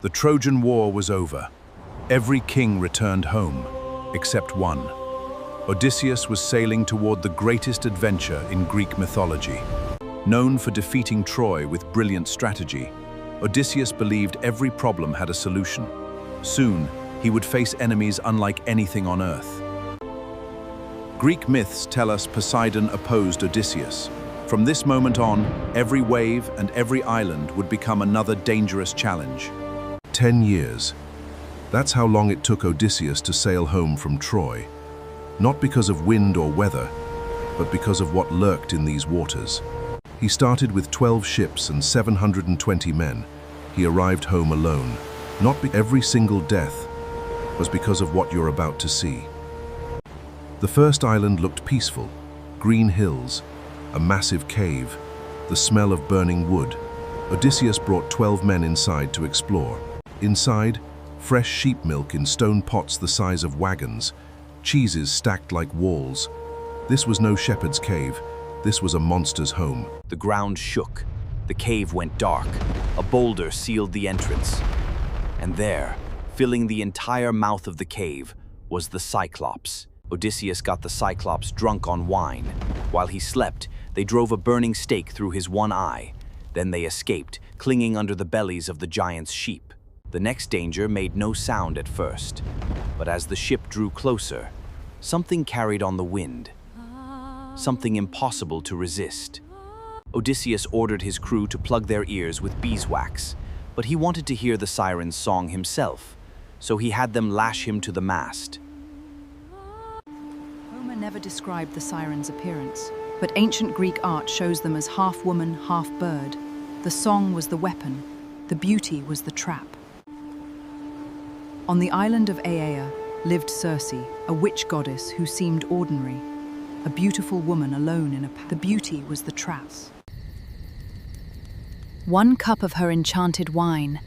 The Trojan War was over. Every king returned home, except one. Odysseus was sailing toward the greatest adventure in Greek mythology. Known for defeating Troy with brilliant strategy, Odysseus believed every problem had a solution. Soon, he would face enemies unlike anything on Earth. Greek myths tell us Poseidon opposed Odysseus. From this moment on, every wave and every island would become another dangerous challenge. 10 years. That's how long it took Odysseus to sail home from Troy. Not because of wind or weather, but because of what lurked in these waters. He started with 12 ships and 720 men. He arrived home alone. Every single death was because of what you're about to see. The first island looked peaceful. Green hills, a massive cave, the smell of burning wood. Odysseus brought 12 men inside to explore. Inside, fresh sheep milk in stone pots the size of wagons, cheeses stacked like walls. This was no shepherd's cave, this was a monster's home. The ground shook, the cave went dark, a boulder sealed the entrance. And there, filling the entire mouth of the cave, was the Cyclops. Odysseus got the Cyclops drunk on wine. While he slept, they drove a burning stake through his one eye. Then they escaped, clinging under the bellies of the giant's sheep. The next danger made no sound at first, but as the ship drew closer, something carried on the wind, something impossible to resist. Odysseus ordered his crew to plug their ears with beeswax, but he wanted to hear the Sirens' song himself, so he had them lash him to the mast. Homer never described the Sirens' appearance, but ancient Greek art shows them as half woman, half bird. The song was the weapon, the beauty was the trap. On the island of Aeolus lived Circe, a witch goddess who seemed ordinary, a beautiful woman alone in a palace. The beauty was the trap. One cup of her enchanted wine,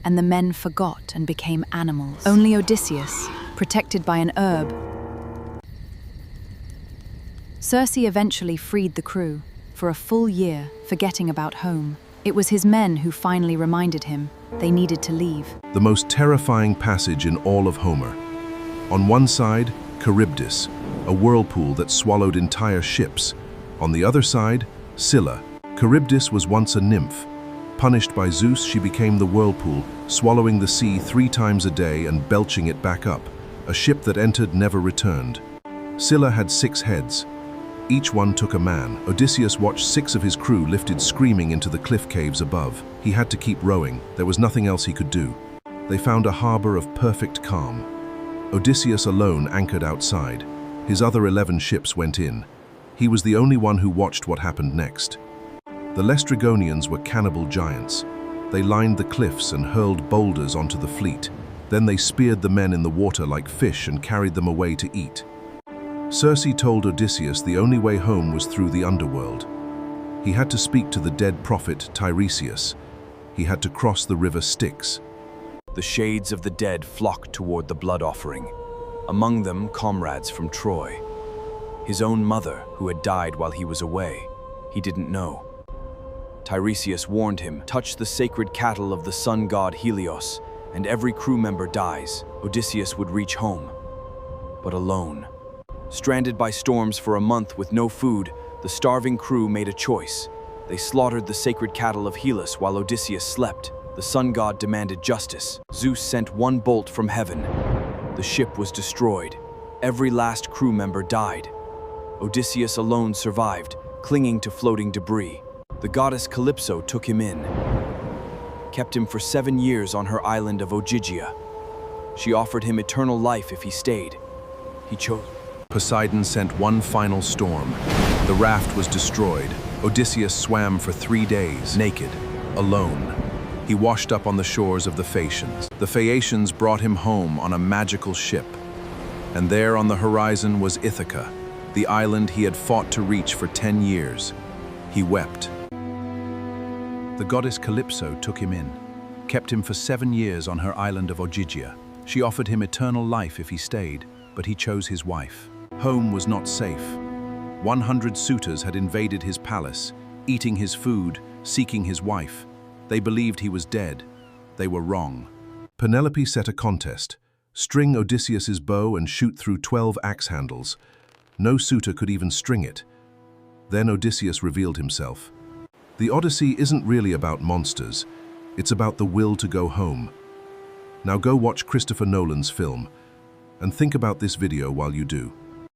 and the men forgot and became animals. Only Odysseus, protected by an herb. Circe eventually freed the crew, for a full year, forgetting about home. It was his men who finally reminded him they needed to leave. The most terrifying passage in all of Homer. On one side, Charybdis, a whirlpool that swallowed entire ships. On the other side, Scylla. Charybdis was once a nymph. Punished by Zeus, she became the whirlpool, swallowing the sea 3 times a day and belching it back up. A ship that entered never returned. Scylla had 6 heads. Each one took a man. Odysseus watched 6 of his crew lifted screaming into the cliff caves above. He had to keep rowing. There was nothing else he could do. They found a harbor of perfect calm. Odysseus alone anchored outside. His other 11 ships went in. He was the only one who watched what happened next. The Laestrygonians were cannibal giants. They lined the cliffs and hurled boulders onto the fleet. Then they speared the men in the water like fish and carried them away to eat. Circe told Odysseus the only way home was through the underworld. He had to speak to the dead prophet Tiresias. He had to cross the river Styx. The shades of the dead flocked toward the blood offering. Among them, comrades from Troy. His own mother, who had died while he was away. He didn't know. Tiresias warned him, touch the sacred cattle of the sun god Helios, and every crew member dies. Odysseus would reach home, but alone. Stranded by storms for a month with no food, the starving crew made a choice. They slaughtered the sacred cattle of Helios while Odysseus slept. The sun god demanded justice. Zeus sent one bolt from heaven. The ship was destroyed. Every last crew member died. Odysseus alone survived, clinging to floating debris. The goddess Calypso took him in, kept him for 7 years on her island of Ogygia. She offered him eternal life if he stayed. He chose. Poseidon sent one final storm. The raft was destroyed. Odysseus swam for 3 days, naked, alone. He washed up on the shores of the Phaeacians. The Phaeacians brought him home on a magical ship. And there on the horizon was Ithaca, the island he had fought to reach for 10 years. He wept. The goddess Calypso took him in, kept him for 7 years on her island of Ogygia. She offered him eternal life if he stayed, but he chose his wife. Home was not safe. 100 suitors had invaded his palace, eating his food, seeking his wife. They believed he was dead. They were wrong. Penelope set a contest. String Odysseus's bow and shoot through 12 axe handles. No suitor could even string it. Then Odysseus revealed himself. The Odyssey isn't really about monsters. It's about the will to go home. Now go watch Christopher Nolan's film, and think about this video while you do.